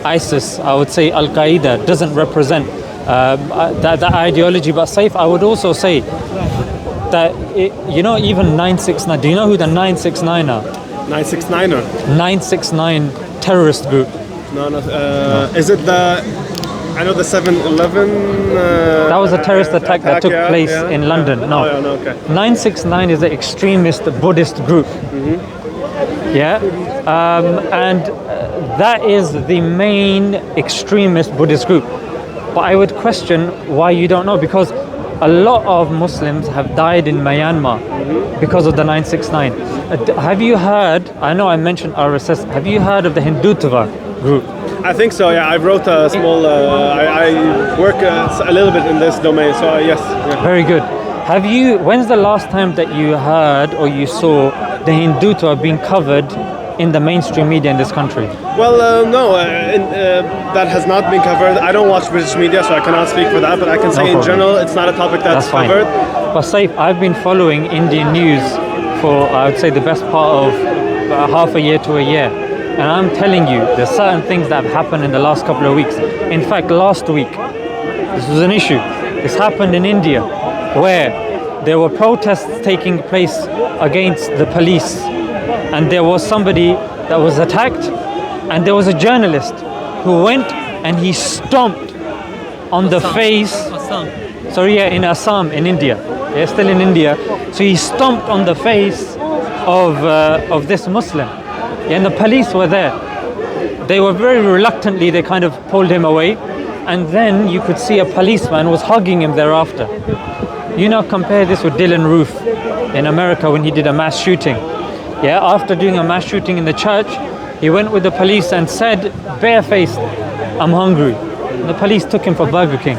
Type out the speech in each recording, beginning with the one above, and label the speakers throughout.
Speaker 1: ISIS, I would say Al-Qaeda doesn't represent that ideology. But Saif, I would also say that, even 969, do you know who the 969 are?
Speaker 2: 969er?
Speaker 1: 969 terrorist group.
Speaker 2: No. Is it I know the 7/11.
Speaker 1: That was a terrorist attack that took place in London. No.
Speaker 2: Oh, no, okay.
Speaker 1: 969 is an extremist Buddhist group. Yeah, and that is the main extremist Buddhist group. But I would question why you don't know, because a lot of Muslims have died in Myanmar because of the 969. Have you heard? I know I mentioned RSS. Have you heard of the Hindutva group?
Speaker 2: I think so, yeah. I wrote a small, I work a little bit in this domain, so yes. Yeah.
Speaker 1: Very good. When's the last time that you heard or you saw the Hindutva being covered in the mainstream media in this country?
Speaker 2: Well, no, that has not been covered. I don't watch British media, so I cannot speak for that, but I can say in general, it's not a topic that's covered.
Speaker 1: But Saif, I've been following Indian news for, I would say, the best part of half a year to a year. And I'm telling you, there's certain things that have happened in the last couple of weeks. In fact, last week, this was an issue. This happened in India, where there were protests taking place against the police. And there was somebody that was attacked, and there was a journalist who went and he stomped on the face. In Assam, in India. Yeah, still in India. So he stomped on the face of this Muslim. Yeah, and the police were there. They were very reluctantly, they kind of pulled him away. And then you could see a policeman was hugging him thereafter. Compare this with Dylan Roof in America when he did a mass shooting. Yeah, after doing a mass shooting in the church, he went with the police and said, barefaced, "I'm hungry." And the police took him for Burger King.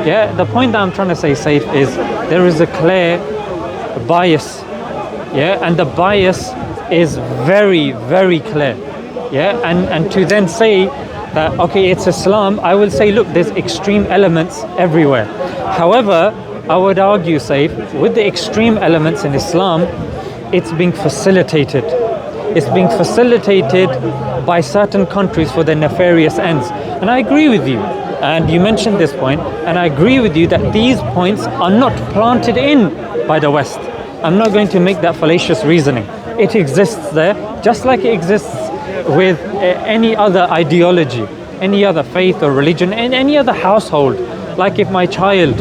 Speaker 1: Yeah, the point that I'm trying to say, Saif, is there is a clear bias. Yeah, and the bias is very, very clear. Yeah, and to then say that, okay, it's Islam, I will say, look, there's extreme elements everywhere. However, I would argue, Saif, with the extreme elements in Islam, it's being facilitated. It's being facilitated by certain countries for their nefarious ends. And I agree with you. And you mentioned this point, and I agree with you that these points are not planted in by the West. I'm not going to make that fallacious reasoning. It exists there, just like it exists with any other ideology, any other faith or religion, in any other household. Like if my child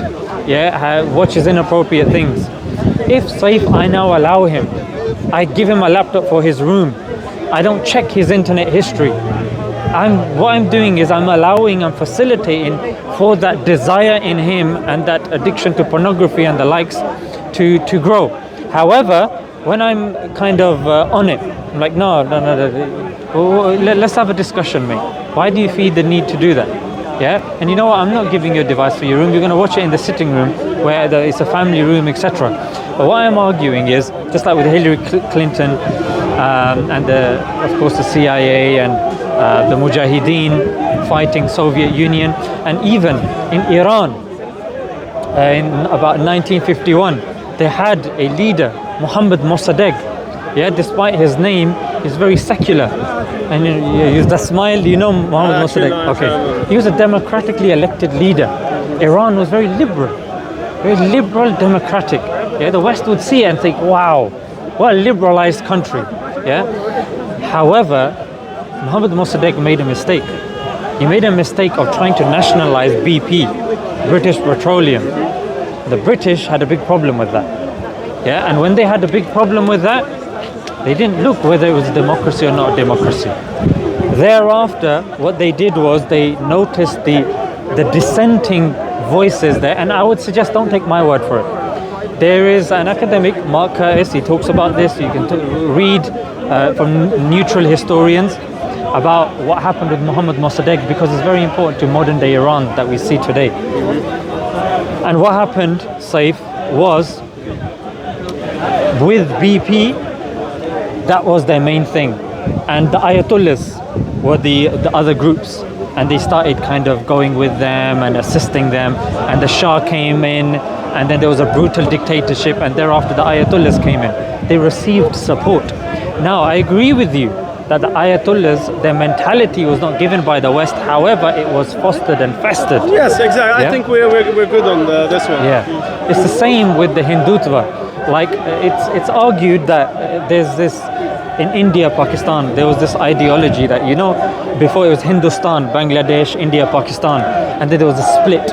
Speaker 1: watches inappropriate things. If Saif, I now allow him, I give him a laptop for his room, I don't check his internet history. What I'm doing is I'm facilitating for that desire in him and that addiction to pornography and the likes to grow. However, when I'm kind of on it, I'm like, no, let's have a discussion, mate. Why do you feel the need to do that? Yeah, and you know what? I'm not giving you a device for your room. You're going to watch it in the sitting room where it's a family room, etc. But what I'm arguing is, just like with Hillary Clinton and of course the CIA and the Mujahideen fighting Soviet Union, and even in Iran in about 1951, they had a leader, Mohammad Mossadegh. Yeah, despite his name, he's very secular. And the smile, Mohammad Mossadegh? Okay. He was a democratically elected leader. Iran was very liberal democratic. Yeah, the West would see it and think, wow, what a liberalized country. Yeah. However, Mohammad Mossadegh made a mistake. He made a mistake of trying to nationalize BP, British Petroleum. The British had a big problem with that. Yeah, and when they had a big problem with that, they didn't look whether it was a democracy or not a democracy. Thereafter, what they did was they noticed the dissenting voices there, and I would suggest don't take my word for it. There is an academic, Mark Curtis, he talks about this. You can read from neutral historians about what happened with Mohammad Mossadegh, because it's very important to modern day Iran that we see today. And what happened, Saif, was with BP, that was their main thing. And the Ayatollahs were the other groups. And they started kind of going with them and assisting them. And the Shah came in, and then there was a brutal dictatorship, and thereafter the Ayatollahs came in. They received support. Now, I agree with you that the Ayatollahs, their mentality was not given by the West. However, it was fostered and festered.
Speaker 2: Yes, exactly.
Speaker 1: Yeah?
Speaker 2: I think we're good on this one.
Speaker 1: Yeah, it's the same with the Hindutva. Like it's argued that there's this in India, Pakistan. There was this ideology that before it was Hindustan, Bangladesh, India, Pakistan, and then there was a split.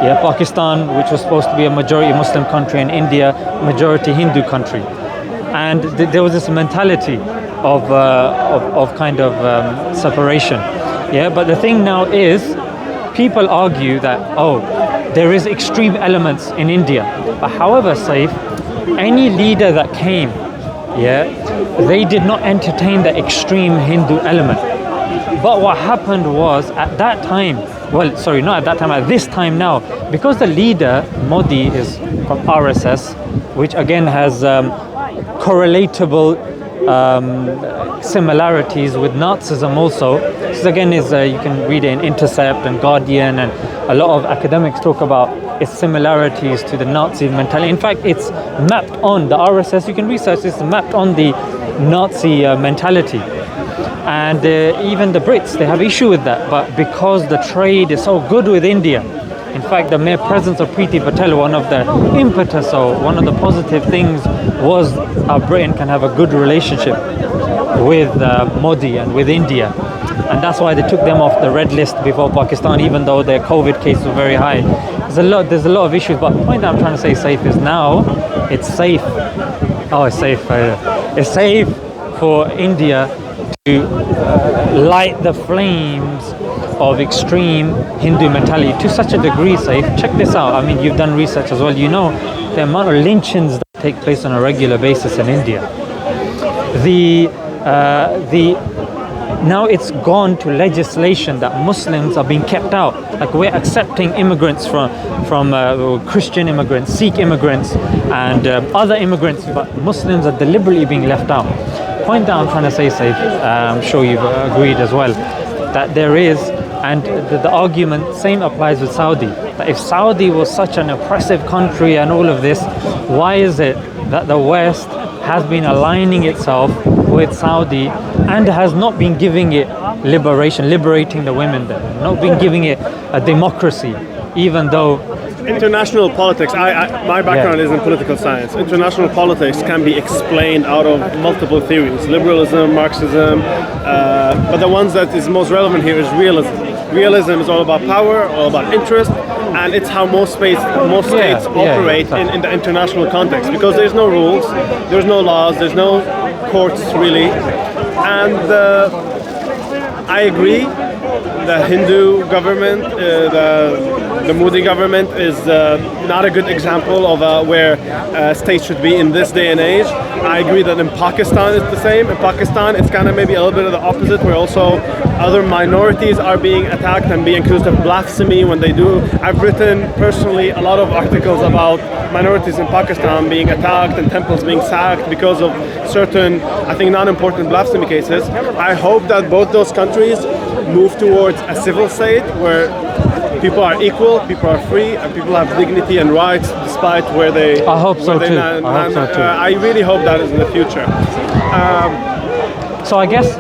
Speaker 1: Yeah, Pakistan, which was supposed to be a majority Muslim country, and India, majority Hindu country, and there was this mentality of kind of separation. Yeah, but the thing now is, people argue that there is extreme elements in India. But however, Saif, any leader that came, they did not entertain the extreme Hindu element. But what happened was, at that time, not at that time, at this time now, because the leader, Modi, is from RSS, which again has correlatable similarities with Nazism also. This again is, you can read it in Intercept and Guardian, and a lot of academics talk about its similarities to the Nazi mentality. In fact, it's mapped on the RSS, you can research this, mapped on the Nazi mentality. And even the Brits, they have issue with that. But because the trade is so good with India, in fact, the mere presence of Priti Patel, one of the impetus or one of the positive things was Britain can have a good relationship with Modi and with India. And that's why they took them off the red list before Pakistan, even though their COVID cases were very high. There's a lot of issues, but the point that I'm trying to say safe is now it's safe. It's safe. It's safe for India to light the flames of extreme Hindu mentality to such a degree, Saif. Check this out. I mean, you've done research as well. You know the amount of lynchings that take place on a regular basis in India. Now it's gone to legislation that Muslims are being kept out. Like, we're accepting immigrants from Christian immigrants, Sikh immigrants, and other immigrants, but Muslims are deliberately being left out. Point that I'm trying to say, Saif, I'm sure you've agreed as well, that there is, and the argument same applies with Saudi, that if Saudi was such an oppressive country and all of this, why is it that the West has been aligning itself with Saudi and has not been giving it liberating the women there, not been giving it a democracy, even though
Speaker 2: international politics, my background is in political science. International politics can be explained out of multiple theories, liberalism, Marxism, but the ones that is most relevant here is realism. Realism is all about power, all about interest, and it's how most states operate in the international context, because there's no rules, there's no laws, there's no courts really. And I agree, the Hindu government, the Modi government is not a good example of where states should be in this day and age. I agree that in Pakistan it's the same. In Pakistan it's kind of maybe a little bit of the opposite, where also other minorities are being attacked and being accused of blasphemy when they do. I've written personally a lot of articles about minorities in Pakistan being attacked and temples being sacked because of certain, I think, non-important blasphemy cases. I hope that both those countries move towards a civil state where people are equal, people are free, and people have dignity and rights despite where they.
Speaker 1: I hope so too. I
Speaker 2: really hope that is in the future.
Speaker 1: So I guess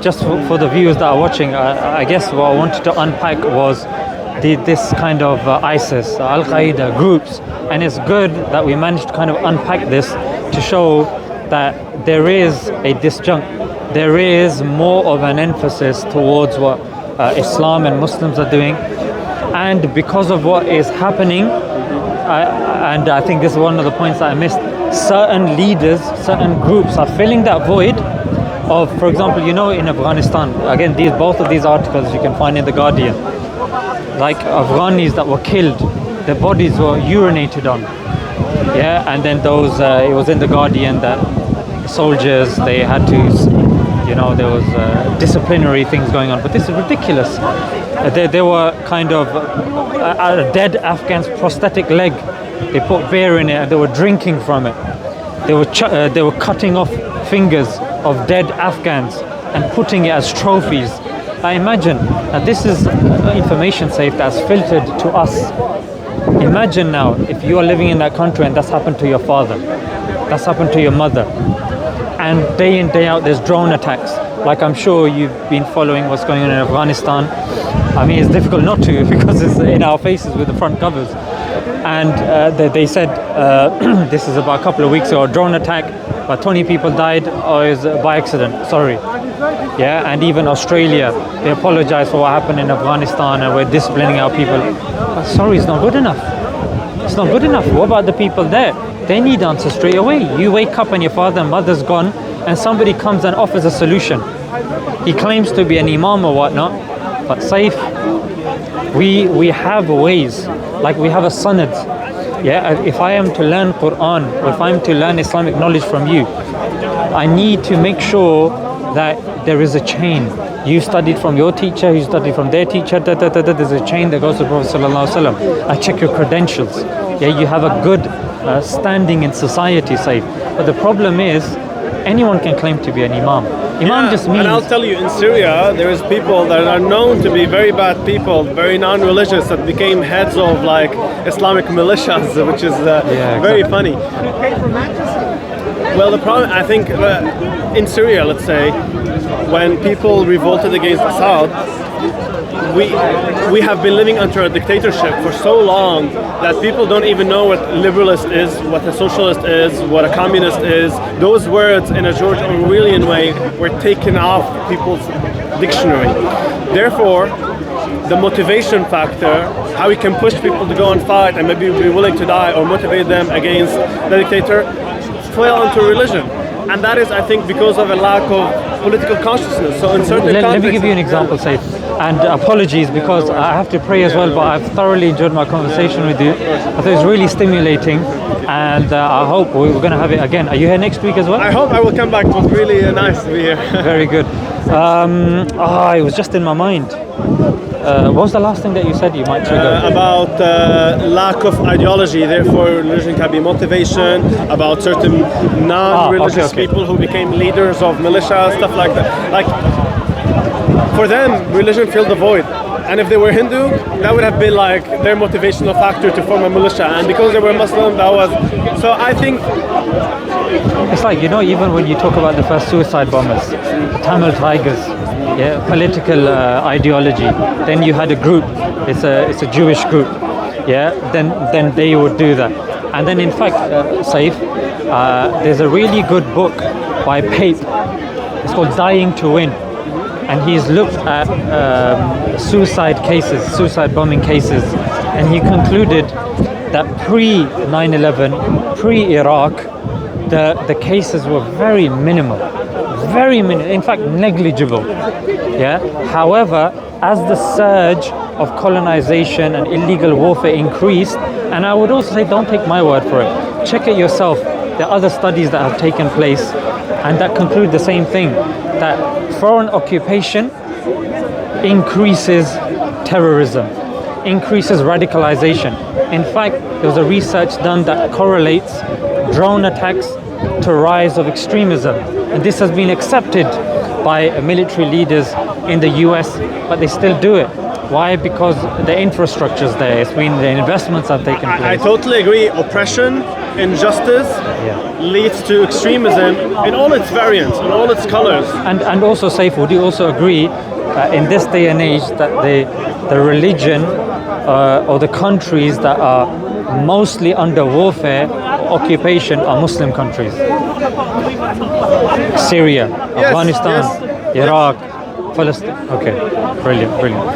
Speaker 1: just for the viewers that are watching, I guess what I wanted to unpack was this kind of ISIS, Al-Qaeda groups, and it's good that we managed to kind of unpack this to show that there is a disjunct. There is more of an emphasis towards what Islam and Muslims are doing, and because of what is happening, and I think this is one of the points that I missed, certain leaders, certain groups are filling that void of, for example, in Afghanistan, again, both of these articles you can find in The Guardian, like Afghanis that were killed, their bodies were urinated on, and then those, it was in The Guardian that soldiers, they had to, there was disciplinary things going on, but this is ridiculous. There were kind of a dead Afghan's prosthetic leg, they put beer in it and they were drinking from it. They were cutting off fingers of dead Afghans and putting it as trophies. I imagine that this is information safe that's filtered to us. Imagine now if you are living in that country and that's happened to your father, that's happened to your mother, and day in, day out, there's drone attacks. Like I'm sure you've been following what's going on in Afghanistan. I mean, it's difficult not to because it's in our faces with the front covers. And they said this is about a couple of weeks ago, a drone attack, but 20 people died, or it was by accident, sorry. Yeah, and even Australia, they apologize for what happened in Afghanistan and we're disciplining our people. But sorry, it's not good enough. It's not good enough. What about the people there? They need answers straight away. You wake up and your father and mother's gone, and somebody comes and offers a solution. He claims to be an imam or whatnot, but safe. We have ways, like we have a sanad. Yeah, if I am to learn Quran, or if I am to learn Islamic knowledge from you, I need to make sure that there is a chain. You studied from your teacher, you studied from their teacher, there's a chain that goes to Prophet Sallallahu Alaihi Wasallam. I check your credentials. Yeah, you have a good standing in society, safe. But the problem is, anyone can claim to be an imam. Imam just means...
Speaker 2: And I'll tell you, in Syria, there is people that are known to be very bad people, very non-religious, that became heads of like Islamic militias, which is very funny. Well, the problem, I think, in Syria, let's say, when people revolted against Assad, we have been living under a dictatorship for so long that people don't even know what liberalist is, what a socialist is, what a communist is. Those words in a George Orwellian way were taken off people's dictionary. Therefore, the motivation factor, how we can push people to go and fight and maybe be willing to die or motivate them against the dictator, fell into religion. And that is, I think, because of a lack of political consciousness. So in certain
Speaker 1: let me give you an example, Saif. And apologies because I have to pray as well, but I've thoroughly enjoyed my conversation with you. I thought it was really stimulating, and I hope we're going to have it again. Are you here next week as well?
Speaker 2: I hope I will come back. It was really nice to be here.
Speaker 1: Very good. It was just in my mind. What was the last thing that you said you might trigger?
Speaker 2: About lack of ideology, therefore religion can be motivation, about certain non-religious people who became leaders of militia, stuff like that. Like, for them, religion filled the void. And if they were Hindu, that would have been like their motivational factor to form a militia. And because they were Muslim, that was... So I think...
Speaker 1: It's like, you know, even when you talk about the first suicide bombers, the Tamil Tigers, yeah, political ideology, then you had a group, it's a Jewish group, yeah, then they would do that. And then in fact, Saif, there's a really good book by Pape, it's called Dying to Win. And he's looked at suicide cases, suicide bombing cases, and he concluded that pre-9/11, pre-Iraq, the cases were very minimal, in fact negligible. Yeah. However, as the surge of colonization and illegal warfare increased, and I would also say, don't take my word for it, check it yourself. There are other studies that have taken place and that conclude the same thing, that foreign occupation increases terrorism, increases radicalization. In fact, there was a research done that correlates drone attacks to rise of extremism, and this has been accepted by military leaders in the US, but they still do it. Why? Because the infrastructure is there. It's been the investments have taken place.
Speaker 2: I totally agree. Oppression, injustice leads to extremism in all its variants, in all its colors.
Speaker 1: And also, Saif, would you also agree in this day and age that the religion or the countries that are mostly under warfare occupation are Muslim countries? Syria, Afghanistan, Iraq, Palestine. Okay, brilliant.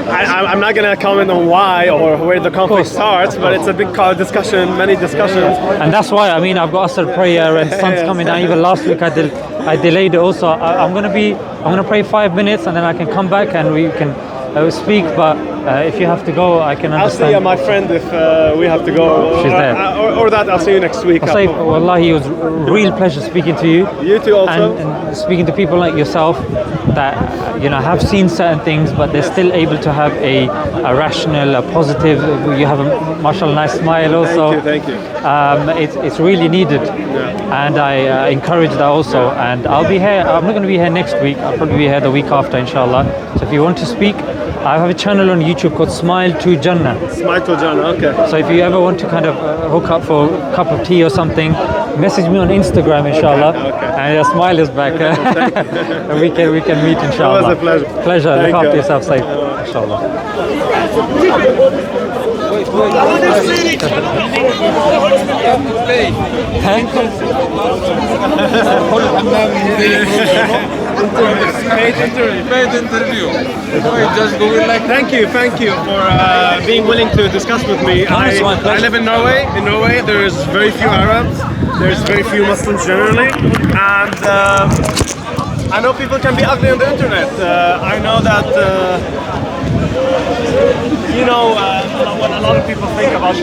Speaker 2: I'm not going to comment on why or where the conflict starts, but it's a big discussion, many discussions.
Speaker 1: And that's why, I mean, I've got Asr prayer and sun's coming down. Even last week I delayed it also. I'm going to pray 5 minutes and then I can come back and we can speak, but if you have to go, I can understand.
Speaker 2: I'll see my friend if we have to go.
Speaker 1: She's there.
Speaker 2: Or that I'll see you next week.
Speaker 1: I'll say, wallahi, it was a real pleasure speaking to you.
Speaker 2: You too also.
Speaker 1: And speaking to people like yourself that, have seen certain things, but they're still able to have a rational, a positive, you have a mashallah nice smile also.
Speaker 2: Thank you.
Speaker 1: It's really needed. Yeah. And I encourage that also. And I'll be here, I'm not going to be here next week, I'll probably be here the week after, inshallah. So if you want to speak, I have a channel on YouTube called Smile2Jannah.
Speaker 2: Smile2Jannah, okay.
Speaker 1: So if you ever want to kind of hook up for a cup of tea or something, message me on Instagram, inshallah.
Speaker 2: Okay.
Speaker 1: And your smile is back. And we can meet, inshallah.
Speaker 2: It was a pleasure.
Speaker 1: Pleasure.
Speaker 2: Thank
Speaker 1: Look after
Speaker 2: you.
Speaker 1: yourself, safe, inshallah.
Speaker 3: Paid interview. Just go in like
Speaker 2: Thank you for being willing to discuss with me. I live in Norway. In Norway, there's very few Arabs. There's very few Muslims generally, and I know people can be ugly on the internet. I know that what a lot of people think about